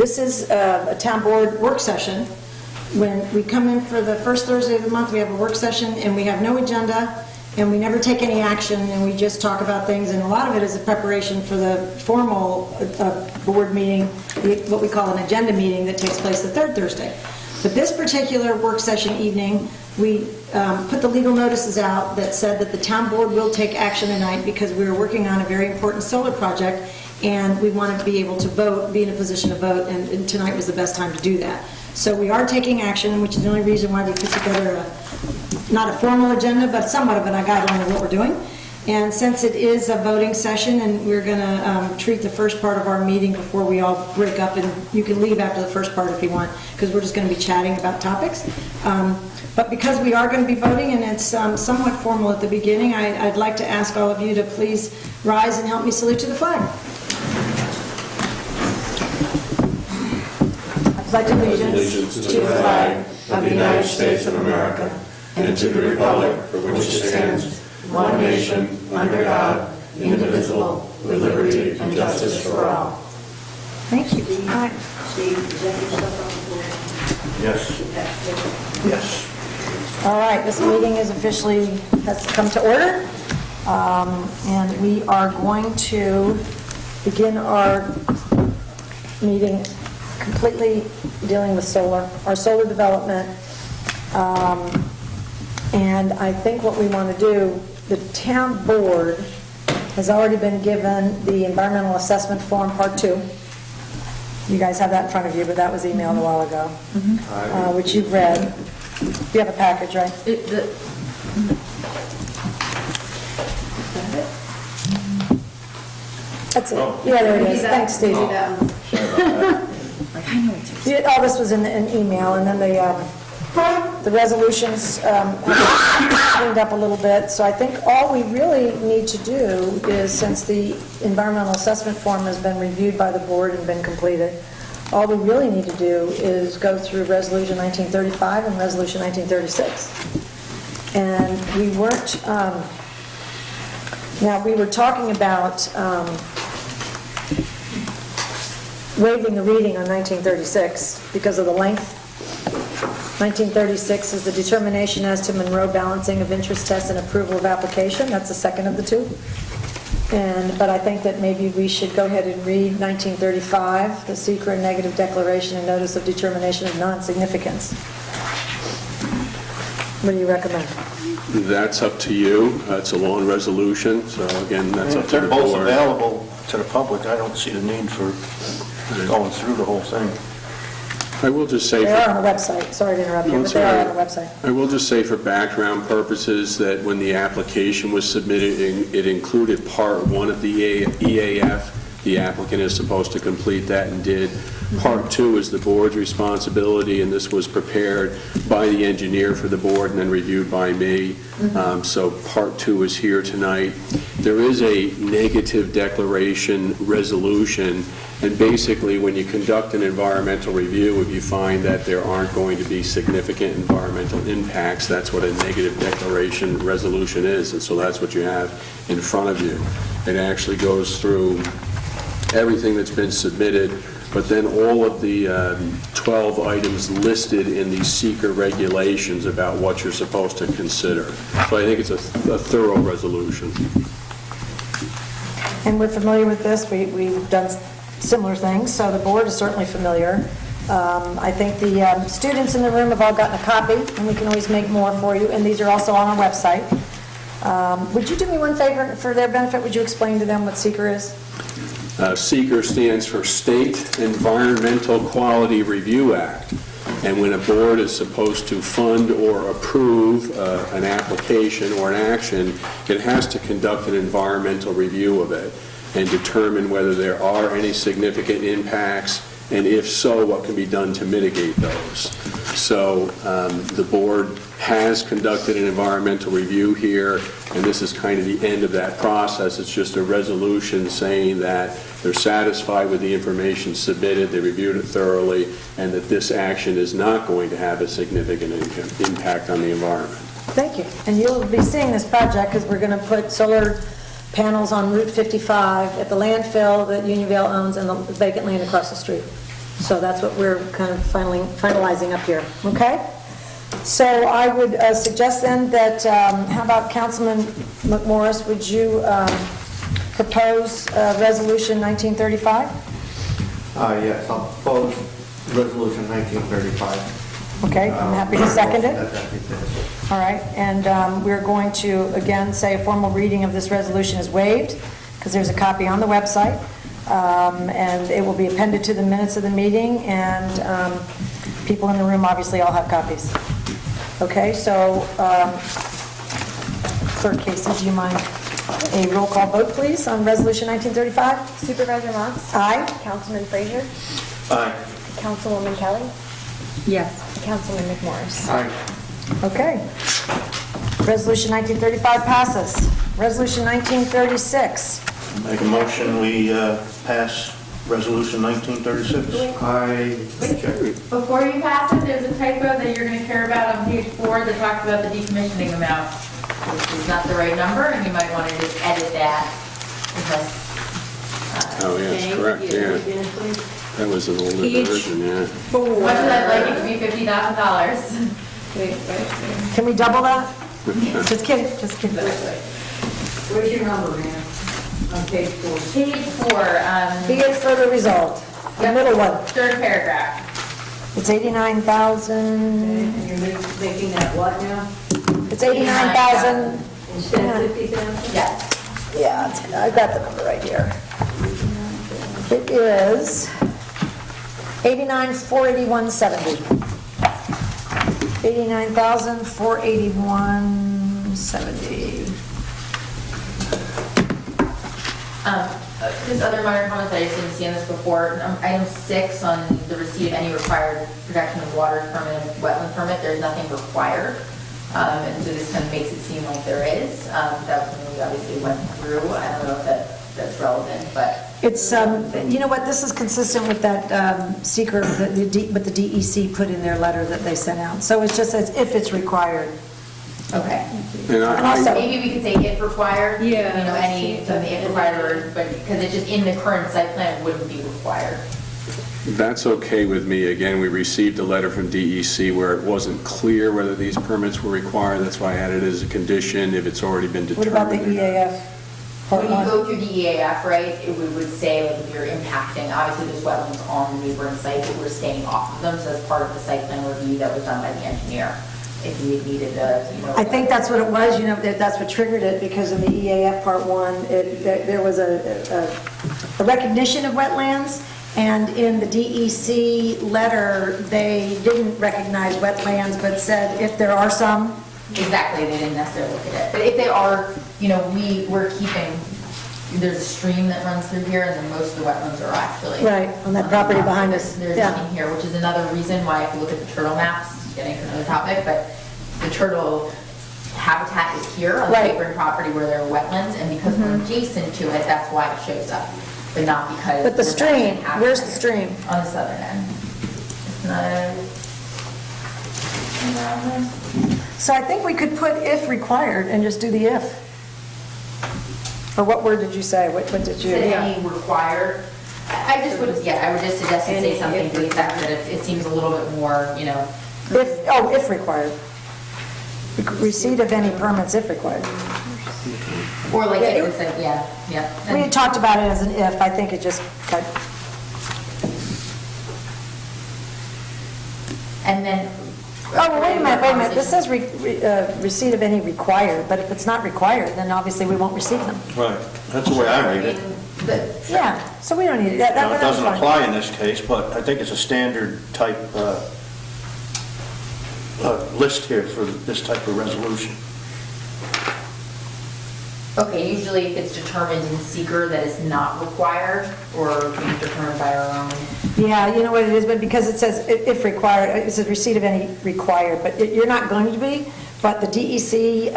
This is a town board work session. When we come in for the first Thursday of the month, we have a work session, and we have no agenda, and we never take any action, and we just talk about things, and a lot of it is a preparation for the formal board meeting, what we call an agenda meeting that takes place the third Thursday. But this particular work session evening, we put the legal notices out that said that the town board will take action tonight because we are working on a very important solar project, and we want to be able to vote, be in a position to vote, and tonight was the best time to do that. So we are taking action, which is the only reason why we put together not a formal agenda, but somewhat of a guideline of what we're doing. And since it is a voting session, and we're going to treat the first part of our meeting before we all break up, and you can leave after the first part if you want, because we're just going to be chatting about topics. But because we are going to be voting, and it's somewhat formal at the beginning, I'd like to ask all of you to please rise and help me salute to the flag. I pledge allegiance to the flag of the United States of America and to the republic for which it stands, one nation, under God, indivisible, with liberty and justice for all. Thank you. All right. Yes. Yes. All right, this meeting is officially, has come to order. And we are going to begin our meeting completely dealing with solar, our solar development. And I think what we want to do, the town board has already been given the environmental assessment form part 2. You guys have that in front of you, but that was emailed a while ago, which you've read. You have a package, right? That's it. Yeah, there it is. Thanks, Stacey. All this was in an email, and then the resolutions cleaned up a little bit. So I think all we really need to do is, since the environmental assessment form has been reviewed by the board and been completed, all we really need to do is go through Resolution 1935 and Resolution 1936. And we weren't, now we were talking about waiving the reading on 1936 because of the length. 1936 is the determination as to Monroe balancing of interest test and approval of application. That's the second of the two. But I think that maybe we should go ahead and read 1935, the secret negative declaration and notice of determination of non-significance. What do you recommend? That's up to you. It's a long resolution, so again, that's up to the If they're both board. available to the public, I don't see the need for going through the whole thing. I will just say, They are on the website. Sorry to interrupt you, but they are on the website. I will just say for background purposes that when the application was submitted, it included Part 1 of the EAF. The applicant is supposed to complete that and did. Part 2 is the board's responsibility, and this was prepared by the engineer for the board and then reviewed by me. So Part 2 is here tonight. There is a negative declaration resolution, and basically when you conduct an environmental review, if you find that there aren't going to be significant environmental impacts, that's what a negative declaration resolution is, and so that's what you have in front of you. It actually goes through everything that's been submitted, but then all of the 12 items listed in the seeker regulations about what you're supposed to consider. So I think it's a thorough resolution. And we're familiar with this. We've done similar things, so the board is certainly familiar. I think the students in the room have all gotten a copy, and we can always make more for you, and these are also on our website. Would you do me one favor for their benefit? Would you explain to them what seeker is? SEQR stands for State Environmental Quality Review Act, and when a board is supposed to fund or approve an application or an action, it has to conduct an environmental review of it and determine whether there are any significant impacts, and if so, what can be done to mitigate those. So the board has conducted an environmental review here, and this is kind of the end of that process. It's just a resolution saying that they're satisfied with the information submitted, they reviewed it thoroughly, and that this action is not going to have a significant impact on the environment. Thank you. And you'll be seeing this project because we're going to put solar panels on Route 55 at the landfill that Unionville owns and the vacant land across the street. So that's what we're kind of finalizing up here, okay? So I would suggest then that, how about Councilman McMorris, would you propose Resolution 1935? Yes, I'll propose Resolution 1935. Okay, I'm happy to second it. That's happy to. All right, and we're going to, again, say a formal reading of this resolution is waived, because there's a copy on the website, and it will be appended to the minutes of the meeting, and people in the room obviously all have copies. Okay, so Clerk Casey, do you mind a roll call vote, please, on Resolution 1935? Supervisor Motz? Aye. Councilman Frazier? Aye. Councilwoman Kelly? Yes. Councilman McMorris? Aye. Okay. Resolution 1935 passes. Resolution 1936. Make a motion, we pass Resolution 1936. Before you pass it, there's a typo that you're going to care about on page 4 that talks about the decommissioning amount, which is not the right number, and you might want to just edit that. Oh, yes, correct, yeah. That was an older version, yeah. As much as I'd like it to be $50,000. Can we double that? Just kidding, just kidding. Where's your number, man? On page 4. Page 4, Be it further resolved. The middle one. third paragraph. It's 89,000, And you're making that what now? it's 89,000, Instead of 50,000? Yes. yeah, I've got the number right here. It is 89,481.70. 89,481.70. Just other minor comments, I just didn't see on this before. Item 6 on the receipt of any required protection of water permit and wetland permit, there's nothing required. And so this kind of makes it seem like there is. That was something we obviously went through. I don't know if that's relevant, but. It's, you know what, this is consistent with that seeker, what the DEC put in their letter that they sent out. So it's just as if it's required. Okay. And And also- Maybe we could say if required. Yeah. You know, any, something if required, but because it's just in the current site plan, it wouldn't be required. That's okay with me. Again, we received a letter from DEC where it wasn't clear whether these permits were required. That's why I added it as a condition if it's already been What determined. about the EAF? Part When you one? go through the EAF, right, it would say like if you're impacting, obviously there's wetlands on the neighboring site, but we're staying off of them, so that's part of the site plan review that was done by the engineer. If you needed a, you know. I think that's what it was, you know, that's what triggered it, because in the EAF Part 1, there was a recognition of wetlands, and in the DEC letter, they didn't recognize wetlands, but said if there are some. Exactly, they didn't necessarily look at it. But if they are, you know, we're keeping, there's a stream that runs through here, and then most of the wetlands are actually. Right, on that property behind us. There's Yeah. nothing here, which is another reason why if you look at the turtle maps, getting to another topic, but the turtle habitat is here on the Right. neighboring property where there are wetlands, and because we're adjacent to it, that's why it shows up, but not because. But the we're stream, not where's the inhabiting stream? it. On the southern end. It's not. So I think we could put if required and just do the if. Or what word did you say? What did you? Said any required, I just would, yeah, I would just suggest you say something to the effect that it seems a little bit more, you know. If required. Receipt of any permits if required. Or like, Yeah, it was said, yeah. We had talked about it as an if, I think it just got. And then. Oh, wait a minute, this says receipt of any required, but if it's not required, then obviously we won't receive them. Right, that's the way I read it. Yeah, so we don't need it. That Now, it that's doesn't fine. apply in this case, but I think it's a standard type list here for this type of resolution. Okay, usually if it's determined in seeker that it's not required, or being determined by our own. Yeah, you know what it is, but because it says if required, it says receipt of any required, but you're not going to be, but the DEC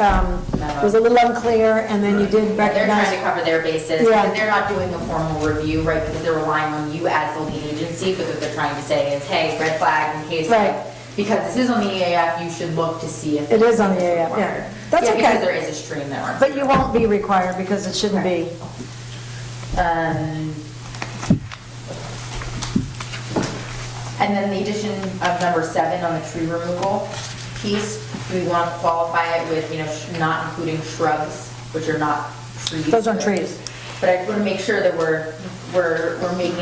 was a little unclear, and then you did They're trying to recognize. cover their bases, Yeah. because they're not doing a formal review, right, because they're relying on you as the lead agency, but what they're trying to say is, hey, red flag in case, Right. because this is on the EAF, you should look to see if. It is on the EAF, yeah. required. That's Yeah, okay. because there is a stream that runs. But you won't be required because it shouldn't be. And then the addition of number 7 on the tree removal piece, we want to qualify it with, not including shrubs, which are not trees. Those aren't trees. But I just want to make sure that we're making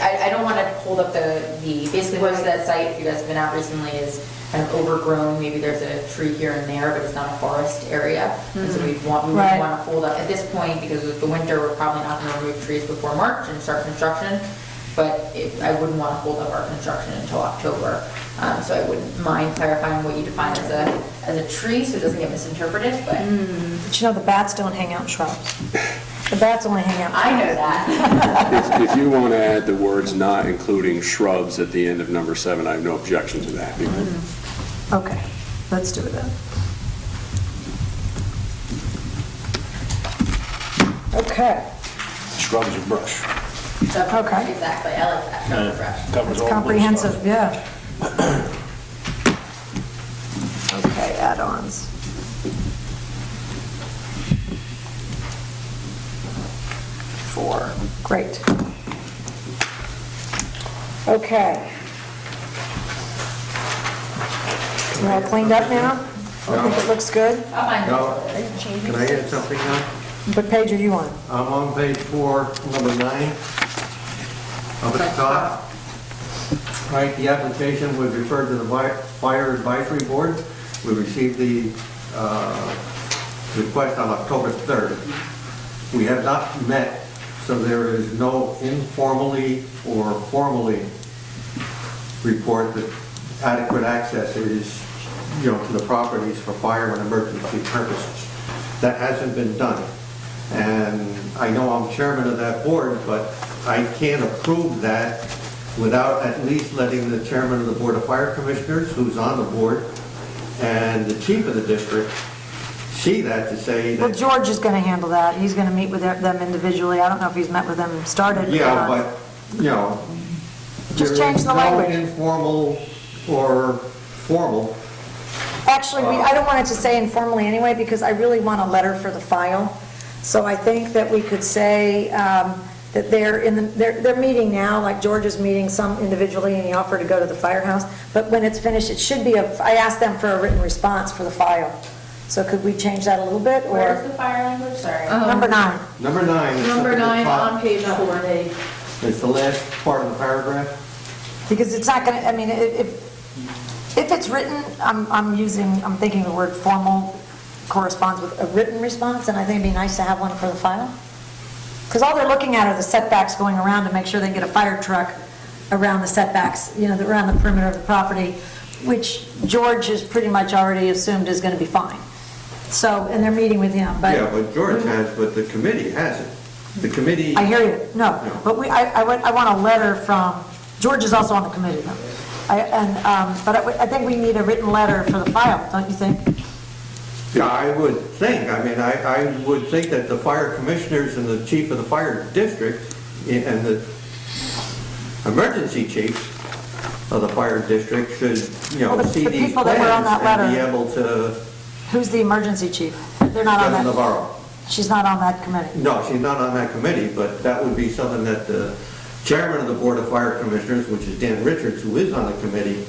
I don't want to hold up basically what's that site, if you guys have been out recently, is kind of overgrown, maybe there's a tree here and there, but it's not a forest area. And so we wouldn't Right. want to hold up, at this point, because of the winter, we're probably not going to remove trees before March and start construction, but I wouldn't want to hold up our construction until October. So I wouldn't mind clarifying what you define as a tree, so it doesn't get misinterpreted, but But the bats don't hang out in shrubs. The bats only hang out. I know that. If you want to add the words "not including shrubs" at the end of number 7, I have no objection to that. Okay, let's do it then. Okay, Shrubs or brush. So, Okay. Exactly, I like that, shrub brush. Covers it's all the little comprehensive, stuff. yeah. Okay, add-ons. Four, great. Okay. You all cleaned up now? I think it looks good. I'll find No. it. Can I add something now? What page are you on? I'm on page 4, number 9, up at the top. Right, the application was referred to the Fire Advisory Board. We received the request on October 3rd. We have not met, so there is no informally or formally report that adequate access is, to the properties for fire and emergency purposes. That hasn't been done. And I know I'm chairman of that board, but I can't approve that without at least letting the chairman of the Board of Fire Commissioners, who's on the board, and the chief of the district see that to say Well, that, George is going to handle that. He's going to meet with them individually. I don't know if he's met with them and started. yeah, but, Just change the there is language. no informal or formal. Actually, I don't want it to say informally anyway, because I really want a letter for the file. So I think that we could say that they're meeting now, like George is meeting some individually, and he offered to go to the firehouse. But when it's finished, it should be I asked them for a written response for the file. So could we change that a little bit, Where's or the fire language, sorry? number 9? Number 9 is up Number at the 9 top. on page 4. It's the last part of the paragraph. Because it's not going to, I mean, if it's written, I'm thinking the word formal corresponds with a written response, and I think it'd be nice to have one for the file. Because all they're looking at are the setbacks going around to make sure they can get a fire truck around the setbacks, around the perimeter of the property, which George has pretty much already assumed is going to be fine. So, and they're meeting with him, but... Yeah, but George has, but the committee hasn't. The committee, I hear you, no, but I want a letter from, George is also on the committee, though. But I think we need a written letter for the file, don't you think? yeah, I would think, I would think that the fire commissioners and the chief of the fire district and the emergency chief of the fire district should, Well, the see these people that were on plans that and be letter- able to, Who's the emergency chief? They're not on Judge that, Navarro. she's not on that committee. No, she's not on that committee, but that would be something that the chairman of the Board of Fire Commissioners, which is Dan Richards, who is on the committee,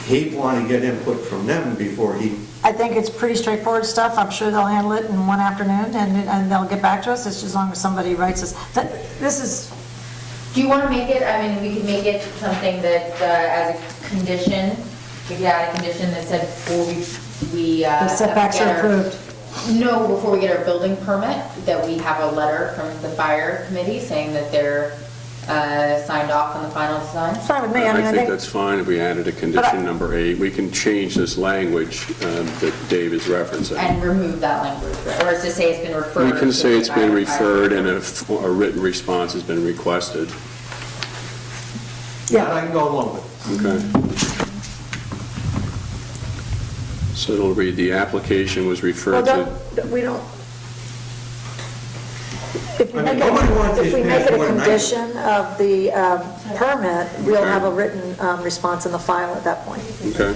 he'd want to get input from them before he, I think it's pretty straightforward stuff. I'm sure they'll handle it in one afternoon, and they'll get back to us, it's just as long as somebody writes us. This is, Do you want to make it, we could make it something that, as a condition, we could add a condition that said before we the setbacks are approved. No, before we get our building permit, that we have a letter from the fire committee saying that they're signed off on the final design. It's fine with me, I mean, I think that's fine if we added a But I- condition number 8. We can change this language that Dave is referencing. And remove that language, or it's to say it's been referred. We can to say the it's been fire referred department. and a written response has been requested. that I can go along with. Okay. So it'll read, the application was Well, referred to, we don't, if we I make mean, nobody wants it, this if we make past it a more than condition of the permit, we'll Okay. have a written response in the file at that point. okay.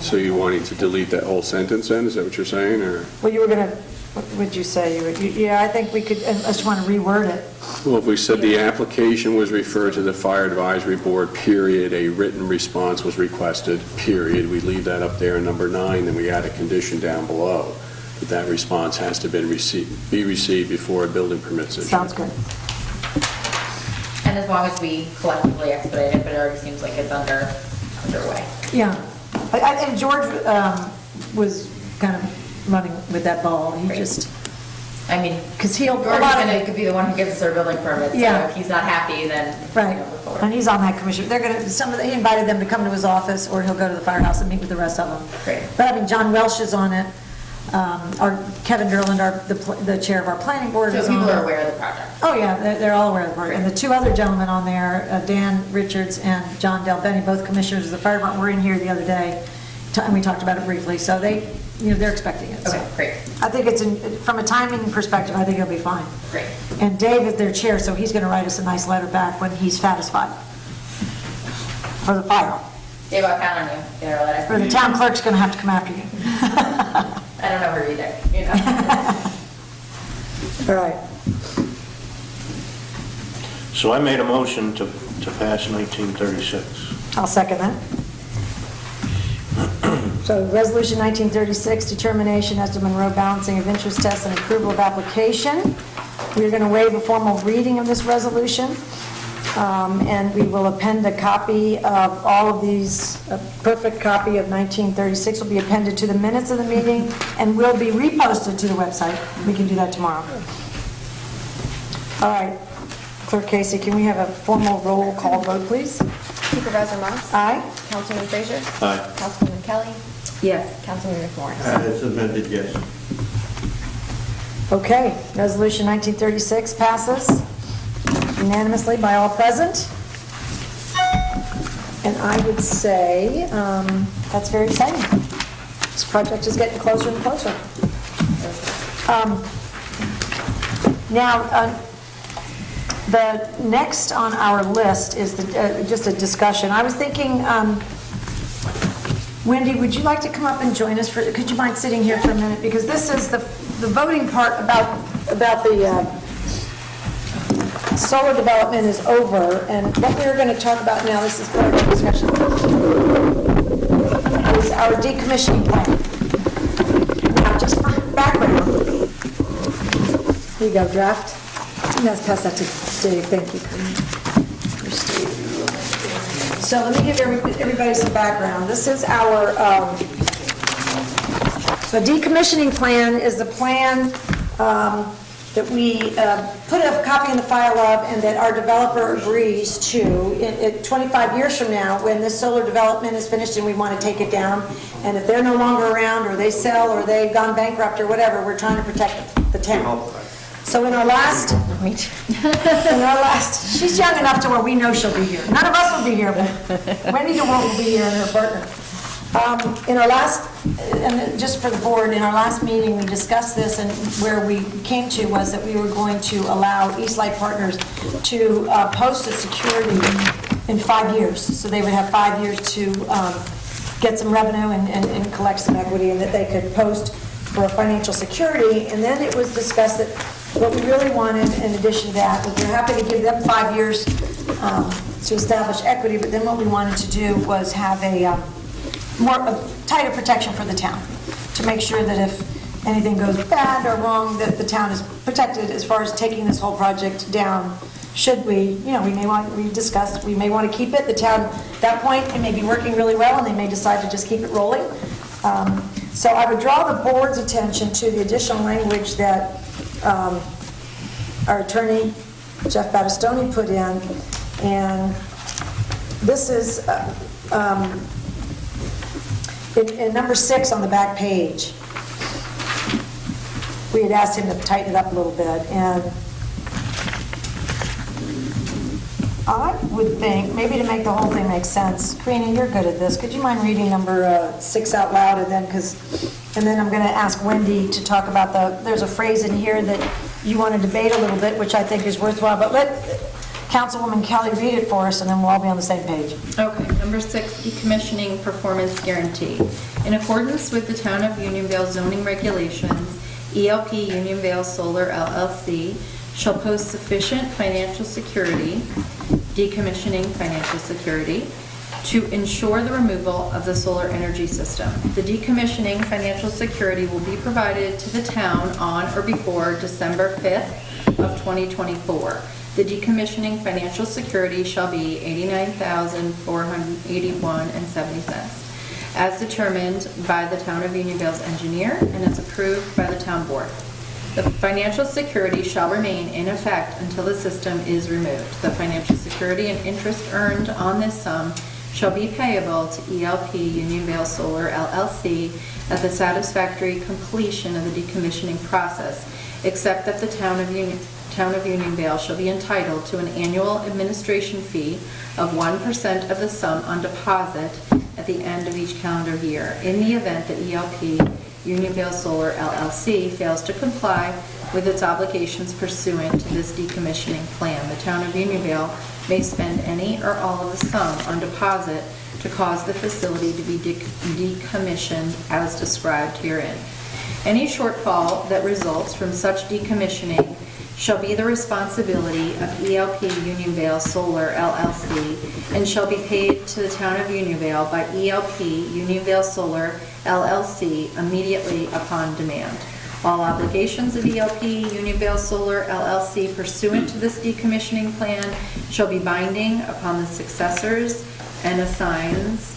So you wanting to delete that whole sentence then, is that what you're saying, or? Well, you were going to, what would you say? Yeah, I think we could, I just want to reword it. Well, if we said the application was referred to the Fire Advisory Board, period, a written response was requested, period, we leave that up there in number 9, then we add a condition down below, that response has to be received before a building permit is issued. Sounds good. And as long as we collectively expedite it, but it already seems like it's underway. Yeah. And George was kind of running with that ball. He Great. just, I mean, because he'll, a George's lot of gonna be the one who gives us our building permit, so Yeah. if he's not happy, then. Right, move forward. and he's on that commission. They're gonna, he invited them to come to his office, or he'll go to the firehouse and meet with the rest of them. Great. But I mean, John Welsh is on it, our Kevin Derland, the chair of our planning board So is on people are it. aware of the project. Oh, yeah, they're all aware of the program. And the two other gentlemen on there, Dan Richards and John Del Benny, both commissioners of the fire department, were in here the other day, and we talked about it briefly, so they, they're expecting it. so. Okay, great, I think it's, from a timing perspective, I think it'll be fine. great. And Dave is their chair, so he's going to write us a nice letter back when he's satisfied. For the fire. Dave, I'll count on you, get our letter. Or the town clerk's going to have to come after you. I don't know her either, you know. All right. So I made a motion to pass 1936. I'll second that. So Resolution 1936, determination as to Monroe balancing of interest tests and approval of application. We're going to waive a formal reading of this resolution, and we will append a copy of all of these, a perfect copy of 1936 will be appended to the minutes of the meeting and will be reposted to the website. We can do that tomorrow. All right. Clerk Casey, can we have a formal roll call vote, please? Supervisor Motts? Aye. Councilman Frazier? Aye. Councilwoman Kelly? Yes. Councilman McMorris? As amended, yes. Okay, Resolution 1936 passes unanimously by all present. And I would say that's very exciting. This project is getting closer and closer. Now, the next on our list is just a discussion. I was thinking, Wendy, would you like to come up and join us could you mind sitting here for a minute? Because this is the voting part about the solar development is over, and what we're going to talk about now, this is part of the discussion, is our decommissioning plan. Now, just for background, here you go, draft. Let's pass that to Dave, thank you. So let me give everybody some background. This is our, so decommissioning plan is the plan that we put a copy in the file of and that our developer agrees to 25 years from now when this solar development is finished and we want to take it down. And if they're no longer around or they sell or they've gone bankrupt or whatever, we're trying to protect the town. So in our last, she's young enough to where we know she'll be here. None of us will be here, but Wendy DeWolf will be here and her partner. In our last, and just for the board, in our last meeting, we discussed this, and where we came to was that we were going to allow Eastlight Partners to post a security in 5 years. So they would have 5 years to get some revenue and collect some equity, and that they could post for financial security. And then it was discussed that what we really wanted, in addition to that, was we're happy to give them 5 years to establish equity, but then what we wanted to do was have a tighter protection for the town, to make sure that if anything goes bad or wrong, that the town is protected as far as taking this whole project down. Should we, we may want, we discussed, we may want to keep it. The town, at that point, it may be working really well, and they may decide to just keep it rolling. So I would draw the board's attention to the additional language that our attorney, Jeff Battistoni, put in, and this is in number 6 on the back page. We had asked him to tighten it up a little bit, and I would think, maybe to make the whole thing make sense, Karina, you're good at this. Could you mind reading number 6 out loud, and then I'm going to ask Wendy to talk about there's a phrase in here that you want to debate a little bit, which I think is worthwhile, but Councilwoman Kelly read it for us, and then we'll all be on the same page. Okay, number 6, decommissioning performance guarantee. In accordance with the Town of Unionville zoning regulations, ELP Unionville Solar LLC shall post sufficient financial security, decommissioning financial security, to ensure the removal of the solar energy system. The decommissioning financial security will be provided to the town on or before December 5th of 2024. The decommissioning financial security shall be $89,481.70, as determined by the Town of Unionville's engineer and as approved by the town board. The financial security shall remain in effect until the system is removed. The financial security and interest earned on this sum shall be payable to ELP Unionville Solar LLC at the satisfactory completion of the decommissioning process, except that the Town of Unionville shall be entitled to an annual administration fee of 1% of the sum on deposit at the end of each calendar year, in the event that ELP Unionville Solar LLC fails to comply with its obligations pursuant to this decommissioning plan. The Town of Unionville may spend any or all of the sum on deposit to cause the facility to be decommissioned as described herein. Any shortfall that results from such decommissioning shall be the responsibility of ELP Unionville Solar LLC and shall be paid to the Town of Unionville by ELP Unionville Solar LLC immediately upon demand. All obligations of ELP Unionville Solar LLC pursuant to this decommissioning plan shall be binding upon the successors and assigns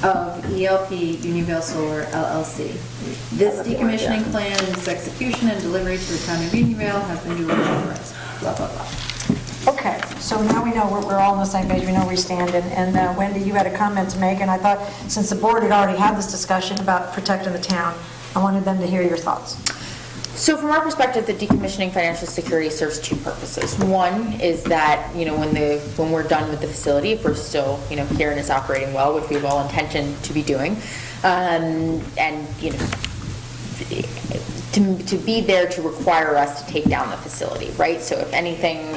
of ELP Unionville Solar LLC. This decommissioning plan and its execution and delivery to the Town of Unionville has been duly authorized. Blah, blah, blah. Okay, so now we know we're all on the same page, we know where we stand, and Wendy, you had a comment to make, and I thought, since the board had already had this discussion about protecting the town, I wanted them to hear your thoughts. So from our perspective, the decommissioning financial security serves two purposes. One is that, when we're done with the facility, if we're still, here and it's operating well, which we have all intention to be doing, and to be there to require us to take down the facility, right? So if anything,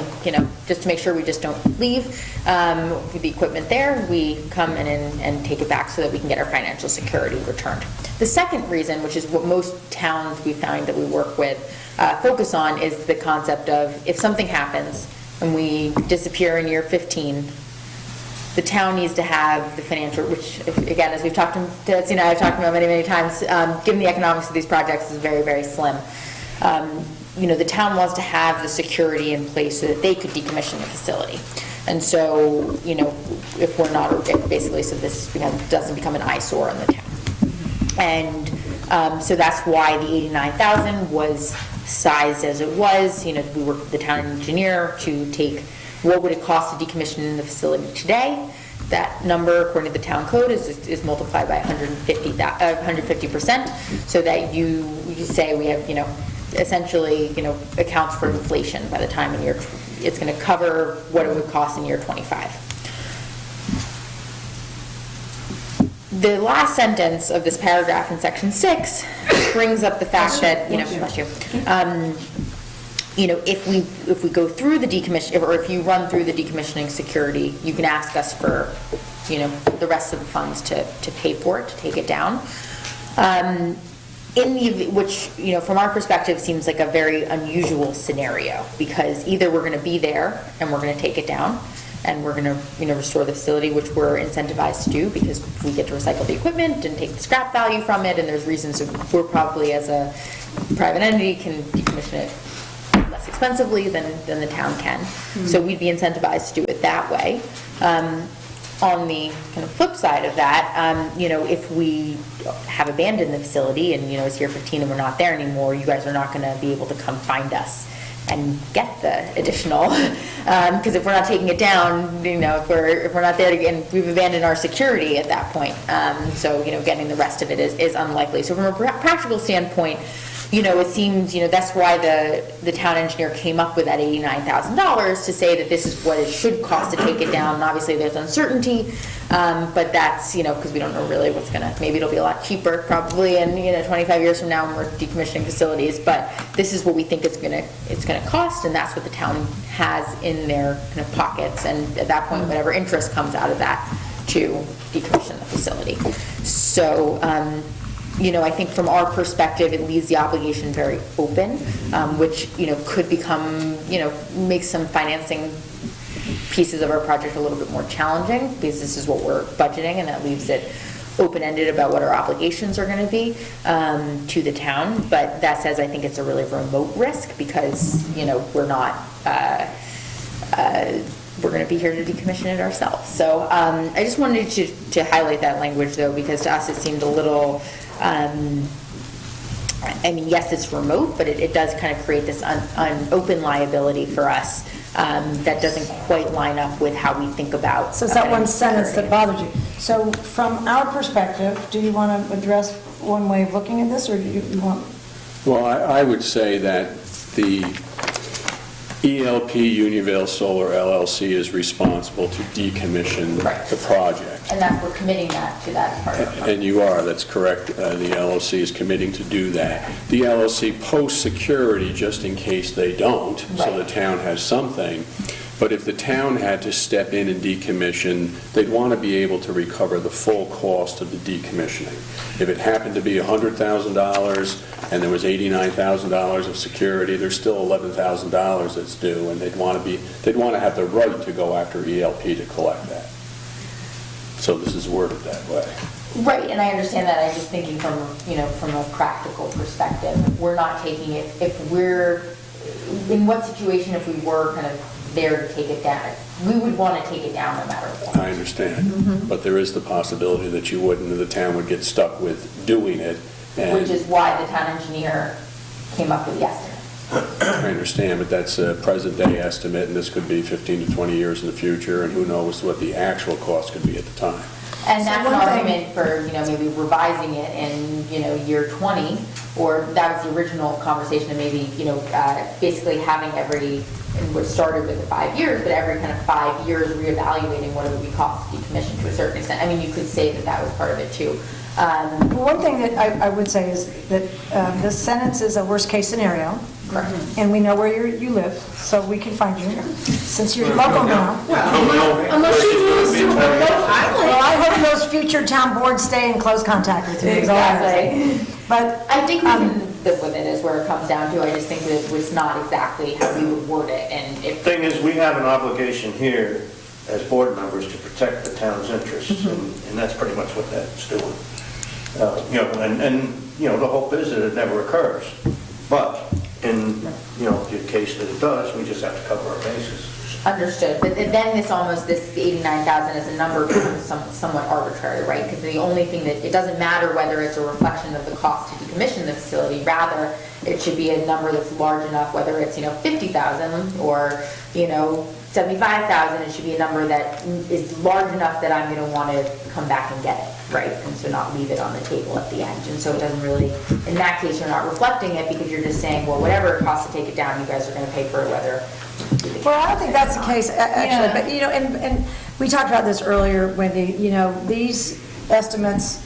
just to make sure we just don't leave with the equipment there, we come in and take it back so that we can get our financial security returned. The second reason, which is what most towns we find that we work with focus on, is the concept of if something happens and we disappear in year 15, the town needs to have the financial, which again, as we've talked to, I've talked about many, many times, given the economics of these projects is very, very slim. The town wants to have the security in place so that they could decommission the facility. And so, if we're not, basically, so this doesn't become an eyesore in the town. And so that's why the $89,000 was sized as it was. We worked with the town engineer to take what would it cost to decommission the facility today. That number, according to the town code, is multiplied by 150%, so that you say we have, essentially, accounts for inflation by the time in year, it's going to cover what it would cost in year 25. The last sentence of this paragraph in section 6 brings up the fact that, bless you, if we go through the decommission, or if you run through the decommissioning security, you can ask us for, the rest of the funds to pay for it, to take it down. Which, from our perspective, seems like a very unusual scenario, because either we're going to be there and we're going to take it down, and we're going to, restore the facility, which we're incentivized to do because we get to recycle the equipment and take the scrap value from it, and there's reasons that we're probably, as a private entity, can decommission it less expensively than the town can. Mm-hmm. So we'd be incentivized to do it that way. On the kind of flip side of that, if we have abandoned the facility and, it's year 15 and we're not there anymore, you guys are not going to be able to come find us and get the additional, because if we're not taking it down, if we're not there again, we've abandoned our security at that point. So, getting the rest of it is unlikely. So from a practical standpoint, it seems, that's why the town engineer came up with that $89,000 to say that this is what it should cost to take it down. And obviously there's uncertainty But that's, because we don't know really what's maybe it'll be a lot cheaper probably in, 25 years from now when we're decommissioning facilities, but this is what we think it's gonna cost, and that's what the town has in their kind of pockets, and at that point, whatever interest comes out of that to decommission the facility. So, I think from our perspective, it leaves the obligation very open, which, could become, make some financing pieces of our project a little bit more challenging, because this is what we're budgeting, and that leaves it open-ended about what our obligations are going to be to the town. But that says, I think it's a really remote risk, because, we're not, we're going to be here to decommission it ourselves. So I just wanted to highlight that language, though, because to us it seemed a little, yes, it's remote, but it does kind of create this open liability for us that doesn't quite line up with how we think about. So it's that one sentence that bothered you. So from our perspective, do you want to address one way of looking at this, or do you want? Well, I would say that the ELP Unionville Solar LLC is responsible to decommission the project. And that we're committing that to that part of it. And you are, that's correct. The LLC is committing to do that. The LLC posts security just in case they don't, so the town has something. But if the town had to step in and decommission, they'd want to be able to recover the full cost of the decommissioning. If it happened to be $100,000 and there was $89,000 of security, there's still $11,000 that's due, and they'd want to have the right to go after ELP to collect that. So this is worded that way. Right, and I understand that. I'm just thinking from a practical perspective. We're not taking it, in what situation if we were kind of there to take it down? We would want to take it down no matter what. I understand. But there is the possibility that you wouldn't, and the town would get stuck with doing it. Which is why the town engineer came up with the estimate. I understand, but that's a present-day estimate, and this could be 15 to 20 years in the future, and who knows what the actual cost could be at the time. And that's an argument for, maybe revising it in, year 20, or that was the original conversation of maybe, basically having and what started with the 5 years, but every kind of 5 years reevaluating what it would be cost to decommission to a certain extent. I mean, you could say that was part of it too. One thing that I would say is that this sentence is a worst-case scenario. Correct. And we know where you live, so we can find you, since you're local now. Unless you move to a remote island. Well, I hope those future town boards stay in close contact with you. is all I have to say. But I think we can live with it is where it comes down to. I just think that it was not exactly how we would word it. And if Thing is, we have an obligation here as board members to protect the town's interests, and that's pretty much what that's doing. The hope is that it never occurs. But in, the case that it does, we just have to cover our bases. Understood, but then this 89,000 as a number becomes somewhat arbitrary, right? Because the only thing that, it doesn't matter whether it's a reflection of the cost to decommission the facility, rather, it should be a number that's large enough, whether it's, 50,000 or, 75,000, it should be a number that is large enough that I'm going to want to come back and get it, right? And so not leave it on the table at the end. And so it doesn't really, in that case, you're not reflecting it because you're just saying, well, whatever it costs to take it down, you guys are going to pay for it, whether. Well, I don't think that's the case, actually, but, and we talked about this earlier, Wendy, these estimates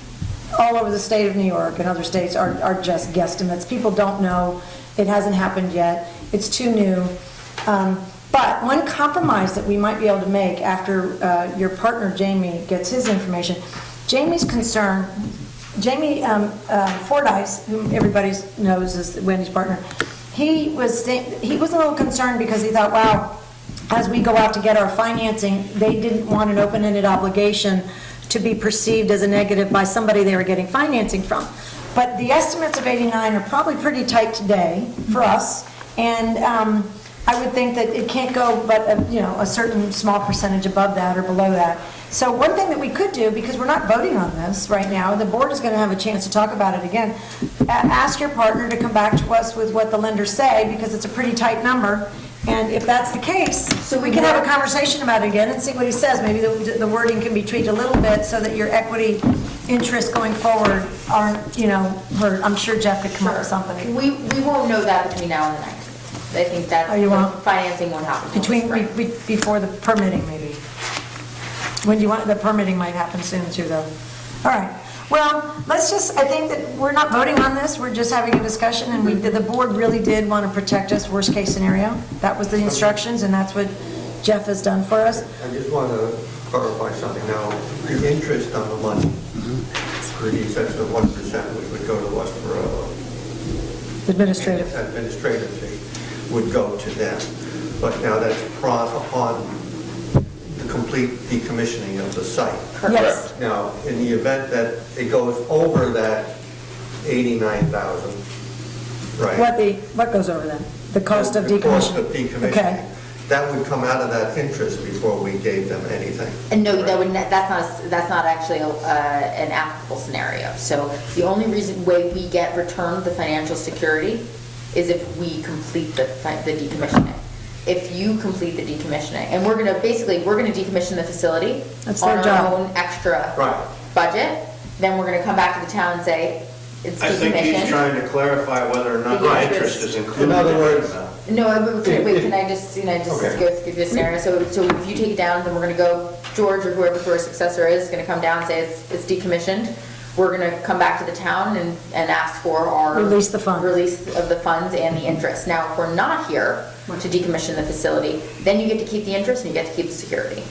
all over the state of New York and other states are just guesstimates. People don't know, it hasn't happened yet, it's too new. But one compromise that we might be able to make after your partner, Jamie, gets his information, Jamie's concern, Jamie Fordyce, whom everybody knows is Wendy's partner, he was a little concerned because he thought, wow, as we go out to get our financing, they didn't want an open-ended obligation to be perceived as a negative by somebody they were getting financing from. But the estimates of 89 are probably pretty tight today for us, and I would think that it can't go but a certain small percentage above that or below that. So one thing that we could do, because we're not voting on this right now, the board is going to have a chance to talk about it again, ask your partner to come back to us with what the lenders say, because it's a pretty tight number. And if that's the case, so we can have a conversation about it again and see what he says. Maybe the wording can be tweaked a little bit so that your equity interests going forward aren't, hurt. I'm sure Jeff could come up with something. We won't know that between now and the next. I think that you won't? financing won't happen. Before the permitting, maybe. When do you want, the permitting might happen soon too, though. All right, well, let's just, I think that we're not voting on this, we're just having a discussion, and the board really did want to protect us, worst case scenario. That was the instructions, and that's what Jeff has done for us. I just want to clarify something now. The interest on the money, for the exception of 1%, which would go to us for Administrative. administrative fee, would go to them. But now that's upon the complete decommissioning of the site. Yes. Now, in the event that it goes over that 89,000, right? What goes over then? The cost of The cost decommissioning? of decommissioning. Okay. That would come out of that interest before we gave them anything. And no, that's not actually an applicable scenario. So the only way we get returned the financial security is if we complete the decommissioning. If you complete the decommissioning, and we're gonna decommission the facility That's on their job. our own extra Right. budget, then we're gonna come back to the town and say, it's I think he's decommissioned. trying to clarify whether or not The the interest. interest is included. In other it. words, No, wait, can I just Okay. go give you a scenario? So if you take it down, then we're gonna go, George or whoever George's successor is gonna come down and say it's decommissioned. We're gonna come back to the town and ask for our. Release the funds. Release of the funds and the interest. Now, if we're not here to decommission the facility, then you get to keep the interest and you get to keep the security.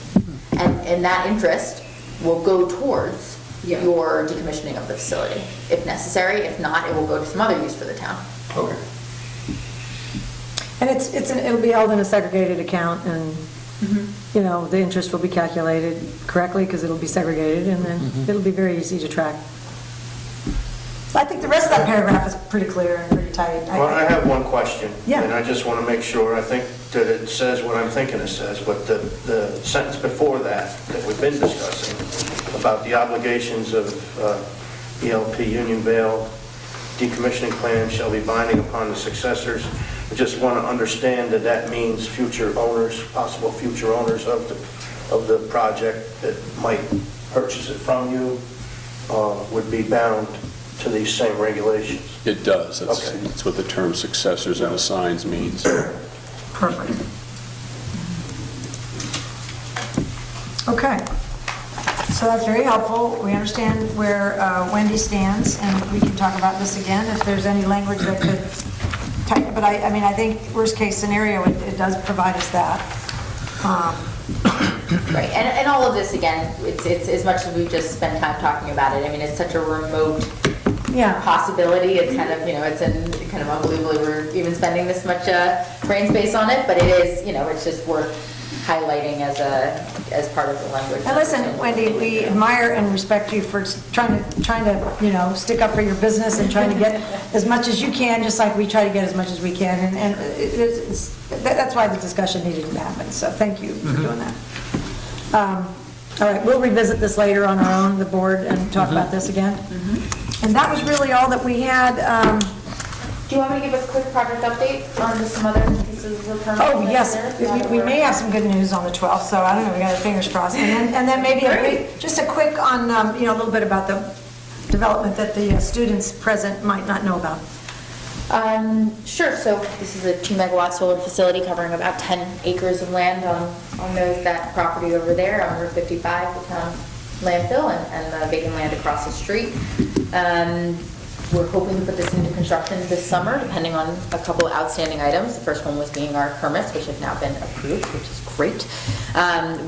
And that interest will go towards your decommissioning of the facility, if necessary. If not, it will go to some other use for the town. Okay. And it'll be held in a segregated account, and, you know, the interest will be calculated correctly, because it'll be segregated, and then it'll be very easy to track. So I think the rest of that paragraph is pretty clear and pretty tight. Well, I have one question. Yeah. And I just want to make sure, I think that it says what I'm thinking it says, but the sentence before that we've been discussing, about the obligations of ELP Unionville decommissioning plan shall be binding upon the successors. I just want to understand that that means future owners, possible future owners of the project that might purchase it from you would be bound to these same regulations. It does. Okay. That's what the term successors and assigns means. Perfect. Okay. So that's very helpful. We understand where Wendy stands, and we can talk about this again if there's any language that could tighten. But I mean, I think worst case scenario, it does provide us that. Right, and all of this, again, it's as much as we've just spent time talking about it, I mean, it's such a remote Yeah. possibility, it's kind of, it's kind of unbelievable we're even spending this much brain space on it, but it is, it's just worth highlighting as part of the language. And listen, Wendy, we admire and respect you for trying to, stick up for your business and trying to get as much as you can, just like we try to get as much as we can. And that's why the discussion needed to happen. So thank you for doing that. All right, we'll revisit this later on our own, the board, and talk about this again. And that was really all that we had. Do you want me to give a quick project update on just some other pieces of permit? Oh, yes, we may have some good news on the 12th, so I don't know, we got our fingers crossed. And then maybe just a quick on, a little bit about the development that the students present might not know about. Sure, so this is a 2 megawatt solar facility covering about 10 acres of land on that property over there on Route 55, the town landfill, and the vacant land across the street. We're hoping to put this into construction this summer, depending on a couple of outstanding items. The first one was being our permits, which have now been approved, which is great.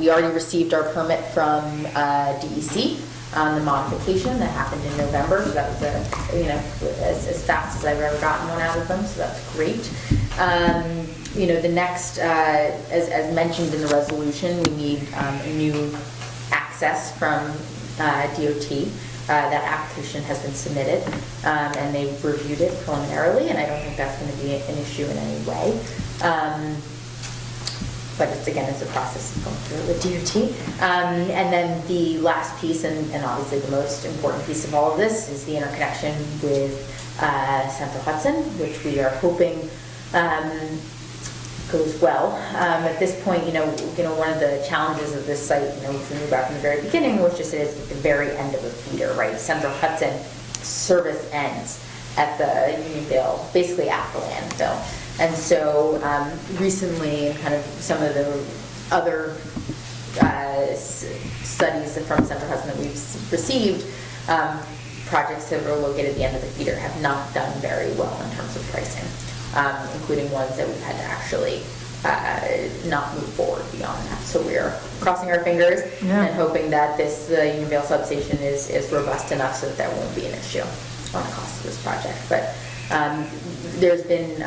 We already received our permit from DEC on the modification that happened in November. So that was as fast as I've ever gotten one out of them. So that's great. The next, as mentioned in the resolution, we need new access from DOT. That application has been submitted, and they've reviewed it preliminarily, and I don't think that's going to be an issue in any way. But it's a process of going through with DOT. And then the last piece, and obviously the most important piece of all of this, is the interconnection with Central Hudson, which we are hoping goes well. At this point, one of the challenges of this site, which we knew about from the very beginning, was just it is at the very end of a feeder, right? Central Hudson service ends at the Unionville, basically at the landfill. And so recently, and kind of some of the other studies from Central Hudson that we've received, projects that are located at the end of the feeder have not done very well in terms of pricing, including ones that we've had to actually not move forward beyond that. So we're crossing our fingers and hoping that this Unionville substation is robust enough so that there won't be an issue on the cost of this project. But there's been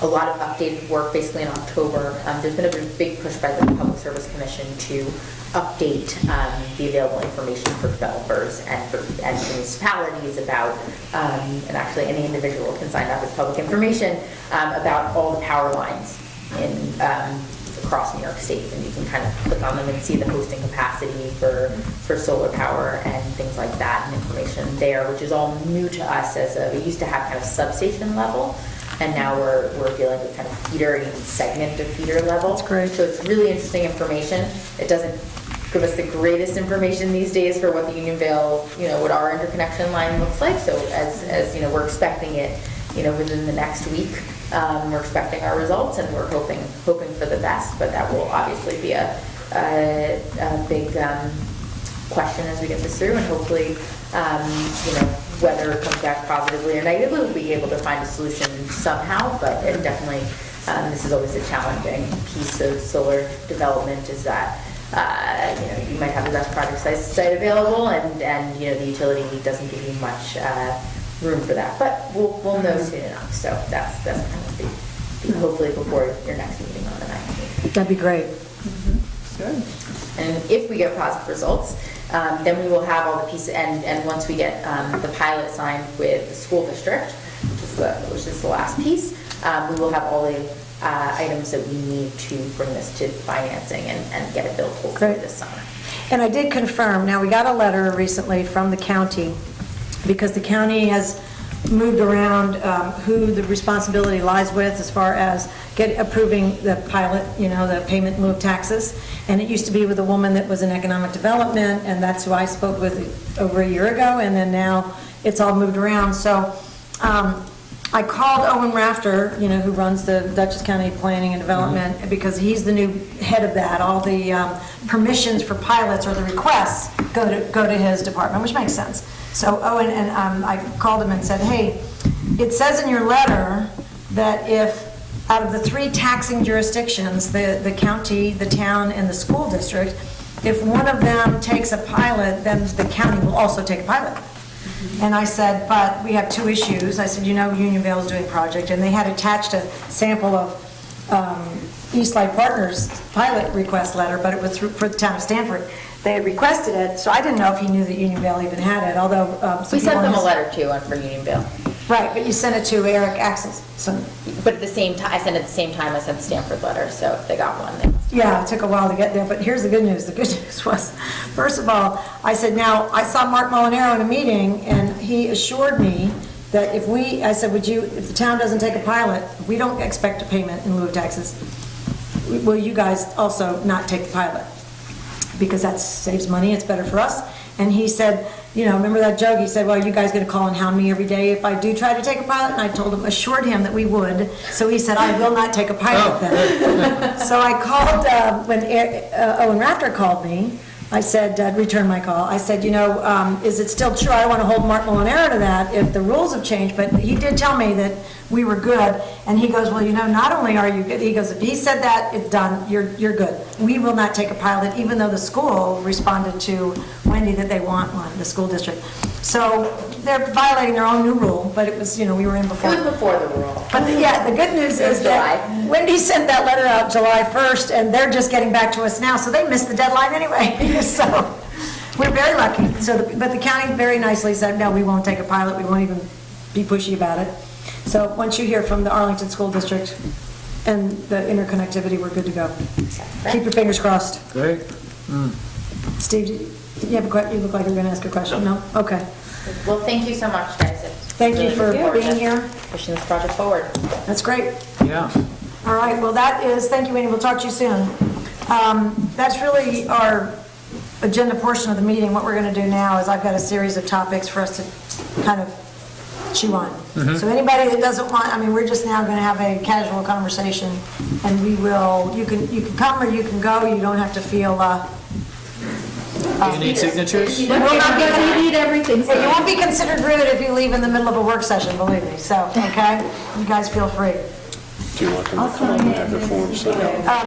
a lot of updated work basically in October. There's been a big push by the Public Service Commission to update the available information for developers and for municipalities about, and actually any individual can sign up as public information, about all the power lines in across New York State. And you can kind of click on them and see the hosting capacity for solar power and things like that, and information there, which is all new to us. We used to have kind of substation level, and now we're dealing with kind of feeder and even segment of feeder level. That's great. So it's really interesting information. It doesn't give us the greatest information these days for what the Unionville, what our interconnection line looks like. So as we're expecting it, within the next week, we're expecting our results, and we're hoping for the best. But that will obviously be a big question as we get this through, and hopefully, whether it comes back positively or negatively, we'll be able to find a solution somehow. But it definitely, this is always a challenging piece of solar development, is that you might have the best project site available, and the utility doesn't give you much room for that. But we'll know soon enough. So that's kind of the hopefully before your next meeting on the 9th. That'd be great. Good. And if we get positive results, then we will have all the pieces, and once we get the pilot signed with the school district, which is the last piece, we will have all the items that we need to bring this to financing and get it built hopefully Great. this summer. And I did confirm, now we got a letter recently from the county, because the county has moved around who the responsibility lies with as far as approving the pilot, the payment in lieu of taxes. And it used to be with a woman that was in economic development, and that's who I spoke with over a year ago, and then now it's all moved around. So I called Owen Rafter, who runs the Dutchess County Planning and Development, because he's the new head of that. All the permissions for pilots, or the requests, go to his department, which makes sense. So Owen, and I called him and said, hey, it says in your letter that if out of the 3 taxing jurisdictions, the county, the town, and the school district, if one of them takes a pilot, then the county will also take a pilot. And I said, but we have 2 issues. I said, Unionville is doing a project, and they had attached a sample of Eastlight Partners pilot request letter, but it was for the town of Stamford. They had requested it, so I didn't know if he knew that Unionville even had it, although... We sent them a letter too for Unionville. Right, but you sent it to Eric Axelson. But at the same time, I sent it at the same time I sent the Stanford letter, so if they got one, they must. Yeah, it took a while to get there, but here's the good news. The good news was, first of all, I said, now, I saw Mark Molinaro in a meeting, and he assured me that if the town doesn't take a pilot, we don't expect a payment in lieu of taxes, will you guys also not take the pilot? Because that saves money, it's better for us. And he said, remember that joke? He said, well, are you guys going to call and hound me every day if I do try to take a pilot? And I assured him that we would. So he said, I will not take a pilot then. So I called, when Owen Rafter called me, I said, return my call. I said, is it still true? I don't want to hold Mark Molinaro to that if the rules have changed, but he did tell me that we were good. And he goes, well, not only are you good, he goes, if he said that, it's done, you're good. We will not take a pilot, even though the school responded to Wendy that they want one, the school district. So they're violating their own new rule, but it was, we were in before. It was before the rule. But the good news is that Wendy sent that letter out July 1st, and they're just getting back to us now, so they missed the deadline anyway. So we're very lucky. But the county very nicely said, no, we won't take a pilot. We won't even be pushy about it. So once you hear from the Arlington School District and the interconnectivity, we're good to go. Keep your fingers crossed. Great. Steve, you have a question? You look like you're going to ask a question. No? Okay. Well, thank you so much, guys. Thank you for being here. Pushing this project forward. That's great. Yeah. All right, well, thank you, Andy, we'll talk to you soon. That's really our agenda portion of the meeting. What we're going to do now is I've got a series of topics for us to kind of chew on. So anybody that doesn't want, I mean, we're just now going to have a casual conversation, and we will, you can come or you can go, you don't have to feel, Do you need signatures? you will not get, You need everything you won't be considered rude if you leave in the middle of a work session, believe me, so, okay? You guys feel free. Do you want them to come up and have the form signed?